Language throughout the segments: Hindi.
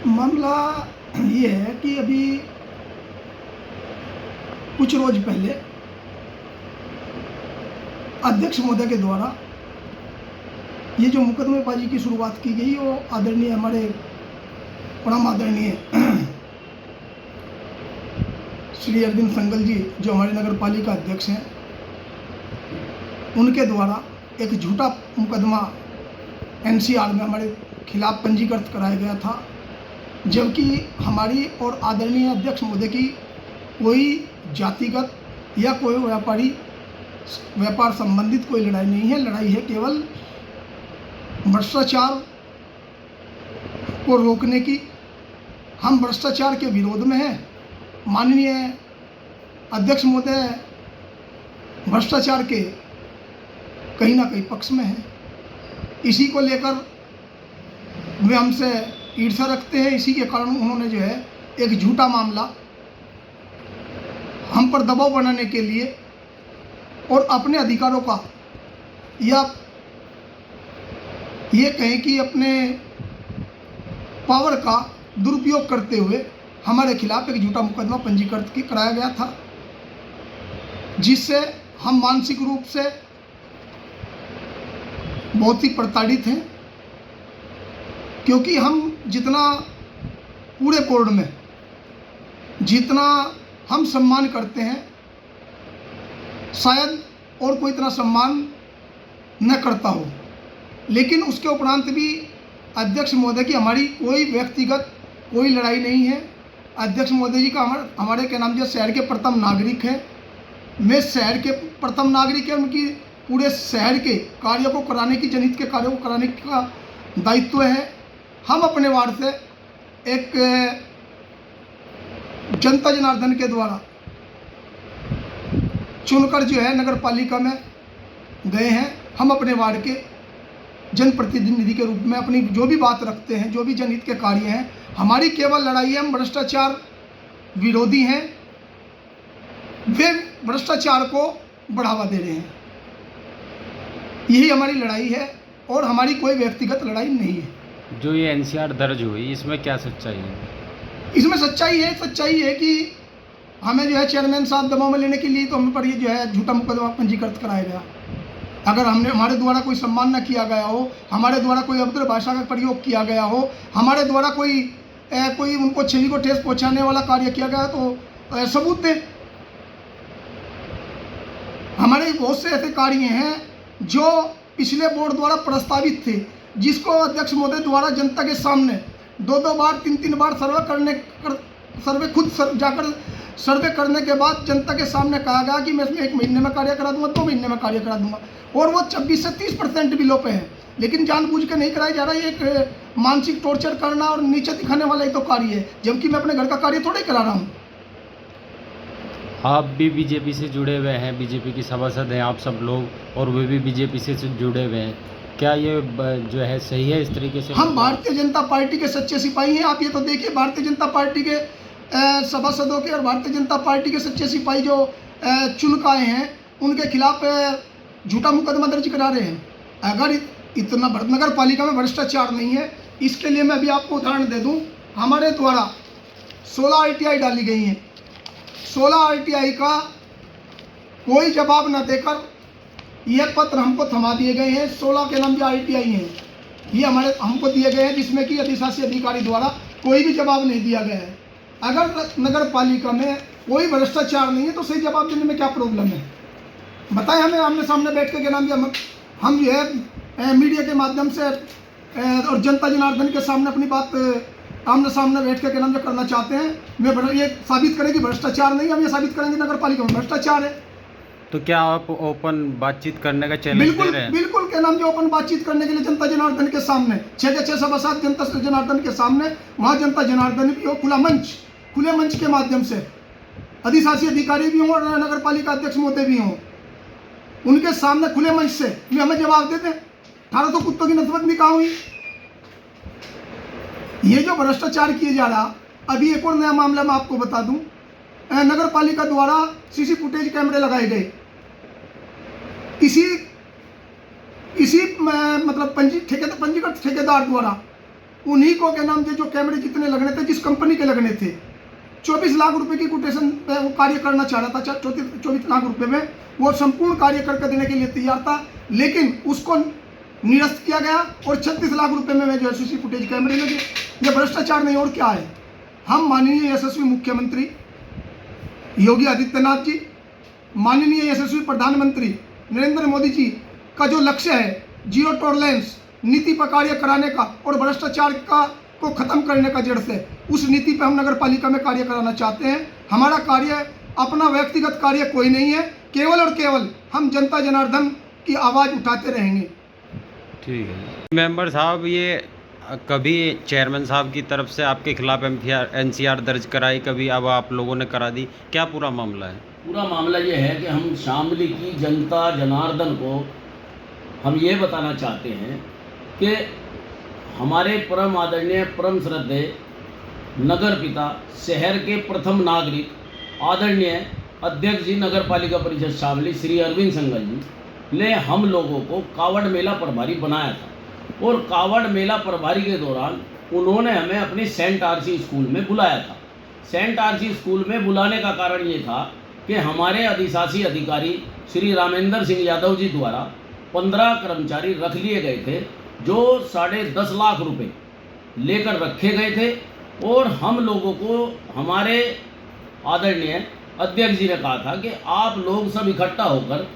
मामला ये है कि अभी कुछ रोज पहले अध्यक्ष महोदय के द्वारा ये जो मुकदमेबाजी की शुरुआत की गई वो आदरणीय हमारे परम आदरणीय श्री अरविंद संगल जी जो हमारे नगर पालिका अध्यक्ष हैं उनके द्वारा एक झूठा मुकदमा एनसीआर में हमारे खिलाफ पंजीकृत कराया गया था, जबकि हमारी और आदरणीय अध्यक्ष महोदय की कोई जातिगत या कोई व्यापार संबंधित कोई लड़ाई नहीं है। लड़ाई है केवल भ्रष्टाचार को रोकने की। हम भ्रष्टाचार के विरोध में हैं। माननीय अध्यक्ष महोदय भ्रष्टाचार के कहीं ना कहीं पक्ष में हैं। इसी को लेकर वे हमसे ईर्ष्या रखते हैं। इसी के कारण उन्होंने जो है एक झूठा मामला हम पर दबाव बनाने के लिए और अपने अधिकारों का या ये कहें कि अपने पावर का दुरुपयोग करते हुए हमारे खिलाफ एक झूठा मुकदमा पंजीकृत कराया गया था, जिससे हम मानसिक रूप से बहुत ही प्रताड़ित हैं। क्योंकि हम जितना पूरे बोर्ड में जितना हम सम्मान करते हैं शायद और कोई इतना सम्मान न करता हो, लेकिन उसके उपरांत भी अध्यक्ष महोदय की हमारी कोई व्यक्तिगत कोई लड़ाई नहीं है। अध्यक्ष महोदय जी का हमारे क्या नाम जो शहर के प्रथम नागरिक हैं। मैं शहर के प्रथम नागरिक है, उनकी पूरे शहर के कार्यों को कराने की, जनहित के कार्यों को कराने का दायित्व है। हम अपने वार्ड से एक जनता जनार्दन के द्वारा चुनकर जो है नगर पालिका में गए हैं। हम अपने वार्ड के जनप्रतिनिधि के रूप में अपनी जो भी बात रखते हैं, जो भी जनहित के कार्य हैं, हमारी केवल लड़ाई है। हम भ्रष्टाचार विरोधी हैं, वे भ्रष्टाचार को बढ़ावा दे रहे हैं। यही हमारी लड़ाई है और हमारी कोई व्यक्तिगत लड़ाई नहीं है। जो ये एनसीआर दर्ज हुई इसमें क्या सच्चाई है? इसमें सच्चाई है कि हमें जो है चेयरमैन साहब दबाव में लेने के लिए तो हम पर ये जो है झूठा मुकदमा पंजीकृत कराया गया। अगर हमारे द्वारा कोई सम्मान न किया गया हो, हमारे द्वारा कोई अभद्र भाषा का प्रयोग किया गया हो, हमारे द्वारा कोई उनको छवि को ठेस पहुंचाने वाला कार्य किया गया तो सबूत दें। हमारे बहुत से ऐसे कार्य हैं जो पिछले बोर्ड द्वारा प्रस्तावित थे, जिसको अध्यक्ष महोदय द्वारा जनता के सामने 2-2 बार 3-3 बार जाकर सर्वे करने के बाद जनता के सामने कहा गया कि मैं इसमें 1 महीने में कार्य करा दूंगा, 2 महीने में कार्य करा दूंगा, और वो 26 से 30% बिलों पे है। लेकिन जानबूझ के नहीं कराया जा रहा। ये एक मानसिक टॉर्चर करना और नीचे दिखाने वाला ही तो कार्य है, जबकि मैं अपने घर का कार्य थोड़ा ही करा रहा हूँ। आप भी बीजेपी से जुड़े हुए हैं, बीजेपी की सभासद हैं आप सब लोग, और वे भी बीजेपी से जुड़े हुए हैं। क्या ये जो है सही है इस तरीके से? हम भारतीय जनता पार्टी के सच्चे सिपाही हैं। आप ये तो देखिए, भारतीय जनता पार्टी के सभासदों के और भारतीय जनता पार्टी के सच्चे सिपाही जो चुन के आए हैं, उनके खिलाफ झूठा मुकदमा दर्ज करा रहे हैं। अगर इतना नगर पालिका में भ्रष्टाचार नहीं है, इसके लिए मैं अभी आपको उदाहरण दे दूं। हमारे द्वारा 16 RTI डाली गई हैं। 16 RTI का कोई जवाब न देकर ये पत्र हमको थमा दिए गए हैं। 16 के नाम जो RTI हैं ये हमको दिए गए हैं, जिसमें कि अधिशासी अधिकारी द्वारा कोई भी जवाब नहीं दिया गया है। अगर नगर पालिका में कोई भ्रष्टाचार नहीं है तो सही जवाब देने में क्या प्रॉब्लम है? बताएं हमें। आमने सामने बैठ के नाम हम जो है मीडिया के माध्यम से और जनता जनार्दन के सामने अपनी बात आमने सामने बैठ के नाम जो करना चाहते हैं, मैं ये साबित करें कि भ्रष्टाचार नहीं, हम ये साबित करेंगे नगर पालिका में भ्रष्टाचार है। तो क्या आप ओपन बातचीत करने का चैलेंज दे रहे हैं? बिल्कुल क्या नाम जो ओपन बातचीत करने के लिए जनता जनार्दन के सामने 6 के 6 सभासद जनता जनार्दन के सामने, वहाँ जनता जनार्दन भी हो, खुले मंच के माध्यम से अधिशासी अधिकारी भी हों और नगर पालिका अध्यक्ष महोदय भी हों, उनके सामने खुले मंच से वे हमें जवाब देते। 18 तो कुत्तों की नस्बत निकाह हुई। ये जो भ्रष्टाचार किए जा रहा, अभी एक और नया मामला मैं आपको बता दूं। नगर पालिका द्वारा सीसी फुटेज कैमरे लगाए गए। इसी मतलब पंजीकृत ठेकेदार द्वारा उन्हीं को क्या नाम जो कैमरे जितने लगने थे, जिस कंपनी के लगने थे, 24 लाख रुपए की कोटेशन पे वो कार्य करना चाह रहा था। 24 लाख रुपए में वो संपूर्ण कार्य करके देने के लिए तैयार था, लेकिन उसको निरस्त किया गया और 36 लाख रुपए में जो सीसी फुटेज कैमरे लगे। ये भ्रष्टाचार नहीं और क्या है। हम माननीय यशस्वी मुख्यमंत्री योगी आदित्यनाथ जी, माननीय यशस्वी प्रधानमंत्री नरेंद्र मोदी जी का जो लक्ष्य है जीरो टॉलरेंस नीति पर कार्य कराने का और भ्रष्टाचार को खत्म करने का जड़ से, उस नीति पर हम नगर पालिका में कार्य कराना चाहते हैं। हमारा कार्य अपना व्यक्तिगत कार्य कोई नहीं है, केवल और केवल हम जनता जनार्दन की आवाज़ उठाते रहेंगे। ठीक है मेंबर साहब, ये कभी चेयरमैन साहब की तरफ से आपके खिलाफ NCR दर्ज कराई, कभी अब आप लोगों ने करा दी, क्या पूरा मामला है? पूरा मामला ये है कि हम शामली की जनता जनार्दन को हम ये बताना चाहते हैं कि हमारे परम आदरणीय परम श्रद्धेय नगर पिता, शहर के प्रथम नागरिक, आदरणीय अध्यक्ष जी नगर पालिका परिषद शामली श्री अरविंद संगल जी ने हम लोगों को कावड़ मेला प्रभारी बनाया था। और कावड़ मेला प्रभारी के दौरान उन्होंने हमें अपने सेंट आरसी स्कूल में बुलाया था। सेंट आरसी स्कूल में बुलाने का कारण ये था कि हमारे अधिशासी अधिकारी श्री रामेंद्र सिंह यादव जी द्वारा 15 कर्मचारी रख लिए गए थे, जो 10.5 लाख रुपए लेकर रखे गए थे। और हम लोगों को हमारे आदरणीय अध्यक्ष जी ने कहा था कि आप लोग सब इकट्ठा होकर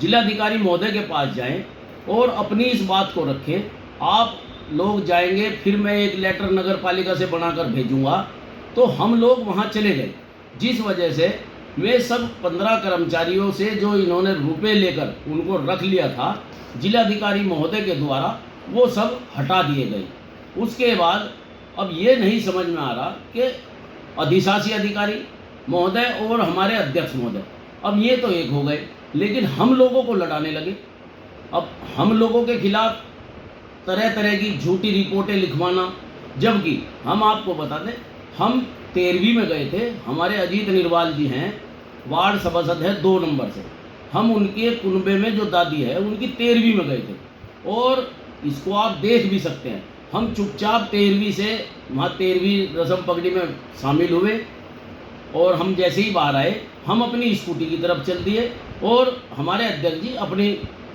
जिलाधिकारी महोदय के पास जाएं और अपनी इस बात को रखें। आप लोग जाएंगे, फिर मैं एक लेटर नगर पालिका से बनाकर भेजूंगा। तो हम लोग वहां चले गए, जिस वजह से वे सब 15 कर्मचारियों से जो इन्होंने रुपए लेकर उनको रख लिया था जिलाधिकारी महोदय के द्वारा, वो सब हटा दिए गए। उसके बाद अब ये नहीं समझ में आ रहा कि अधिशासी अधिकारी महोदय और हमारे अध्यक्ष महोदय अब ये तो एक हो गए, लेकिन हम लोगों को लड़ाने लगे। अब हम लोगों के खिलाफ तरह तरह की झूठी रिपोर्टें लिखवाना, जबकि हम आपको बता दें हम 13वीं में गए थे। हमारे अजीत निर्वाल जी हैं, वार्ड सभासद है 2 नंबर से, हम उनके कुनबे में जो दादी है उनकी 13वीं में गए थे। और इसको आप देख भी सकते हैं, हम चुपचाप 13वीं से वहाँ 13वीं रस्म पगड़ी में शामिल हुए और हम जैसे ही बाहर आए हम अपनी स्कूटी की तरफ चल दिए और हमारे अध्यक्ष जी अपनी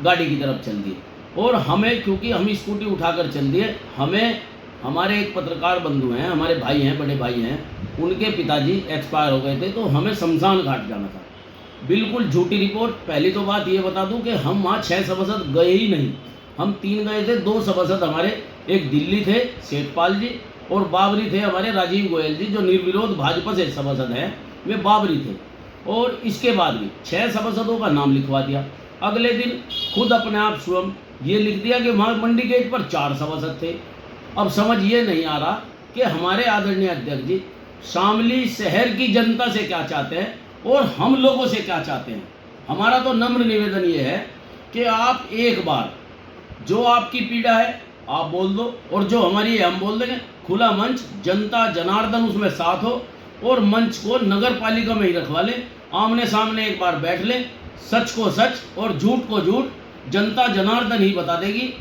गाड़ी की तरफ चल दिए। और हमें, क्योंकि हम स्कूटी उठाकर चल दिए, हमें हमारे एक पत्रकार बंधु हैं, हमारे भाई हैं, बड़े भाई हैं, उनके पिताजी एक्सपायर हो गए थे, तो हमें शमशान घाट जाना था। बिल्कुल झूठी रिपोर्ट। पहली तो बात ये बता दूं कि हम वहाँ 6 सभासद गए ही नहीं, हम 3 गए थे। 2 सभासद हमारे, एक दिल्ली थे सेठपाल जी और बाबरी थे हमारे राजीव गोयल जी, जो निर्विरोध भाजपा से सभासद हैं, वे बाबरी थे। और इसके बाद भी 6 सभासदों का नाम लिखवा दिया। अगले दिन खुद अपने आप स्वयं ये लिख दिया कि वहाँ मंडी गेट पर 4 सभासद थे। अब समझ ये नहीं आ रहा कि हमारे आदरणीय अध्यक्ष जी शामली शहर की जनता से क्या चाहते हैं और हम लोगों से क्या चाहते हैं। हमारा तो नम्र निवेदन ये है कि आप एक बार जो आपकी पीड़ा है आप बोल दो, और जो हमारी है हम बोल देंगे। खुला मंच, जनता जनार्दन उसमें साथ हो और मंच को नगर पालिका में ही रखवा लें, आमने सामने एक बार बैठ लें, सच को सच और झूठ को झूठ जनता जनार्दन ही बता देगी।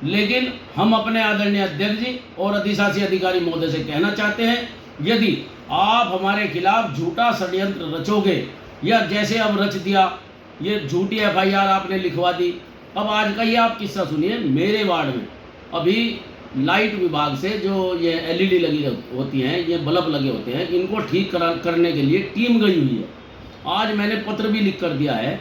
लेकिन हम अपने आदरणीय अध्यक्ष जी और अधिशासी अधिकारी महोदय से कहना चाहते हैं, यदि आप हमारे खिलाफ झूठा षड्यंत्र रचोगे, या जैसे अब रच दिया, ये झूठी FIR आपने लिखवा दी। अब आज का ये आप किस्सा सुनिए, मेरे वार्ड में अभी लाइट विभाग से जो ये LED लगी होती हैं, ये बल्ब लगे होते हैं, इनको ठीक करने के लिए टीम गई हुई है। आज मैंने पत्र भी लिख कर दिया है,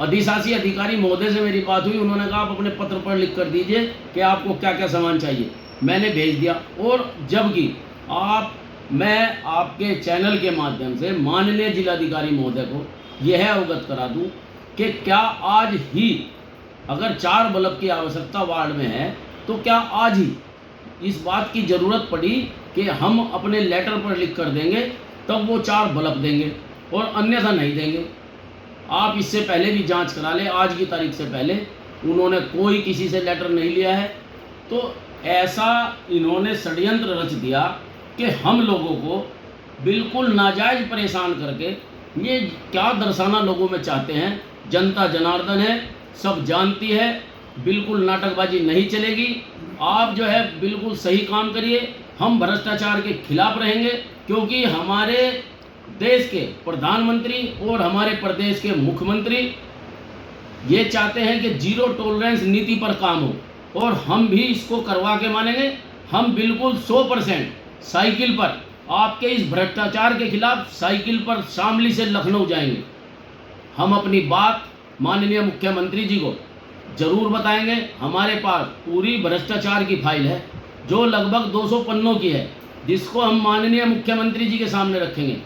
अधिशासी अधिकारी महोदय से मेरी बात हुई, उन्होंने कहा आप अपने पत्र पर लिख कर दीजिए कि आपको क्या क्या सामान चाहिए। मैंने भेज दिया। और जबकि मैं आपके चैनल के माध्यम से माननीय जिलाधिकारी महोदय को यह अवगत करा दूं कि क्या आज ही अगर 4 बल्ब की आवश्यकता वार्ड में है, तो क्या आज ही इस बात की ज़रूरत पड़ी कि हम अपने लेटर पर लिख कर देंगे तब वो 4 बल्ब देंगे और अन्यथा नहीं देंगे। आप इससे पहले भी जांच करा लें, आज की तारीख से पहले उन्होंने कोई किसी से लेटर नहीं लिया है। तो ऐसा इन्होंने षड्यंत्र रच दिया कि हम लोगों को बिल्कुल नाजायज़ परेशान करके, ये क्या दर्शाना लोगों में चाहते हैं। जनता जनार्दन है, सब जानती है, बिल्कुल नाटकबाजी नहीं चलेगी। आप जो है बिल्कुल सही काम करिए, हम भ्रष्टाचार के खिलाफ रहेंगे, क्योंकि हमारे देश के प्रधानमंत्री और हमारे प्रदेश के मुख्यमंत्री ये चाहते हैं कि जीरो टॉलरेंस नीति पर काम हो, और हम भी इसको करवा के मानेंगे। हम बिल्कुल 100% साइकिल पर आपके इस भ्रष्टाचार के खिलाफ साइकिल पर शामली से लखनऊ जाएंगे। हम अपनी बात माननीय मुख्यमंत्री जी को जरूर बताएंगे। हमारे पास पूरी भ्रष्टाचार की फाइल है जो लगभग 200 पन्नों की है, जिसको हम माननीय मुख्यमंत्री जी के सामने रखेंगे।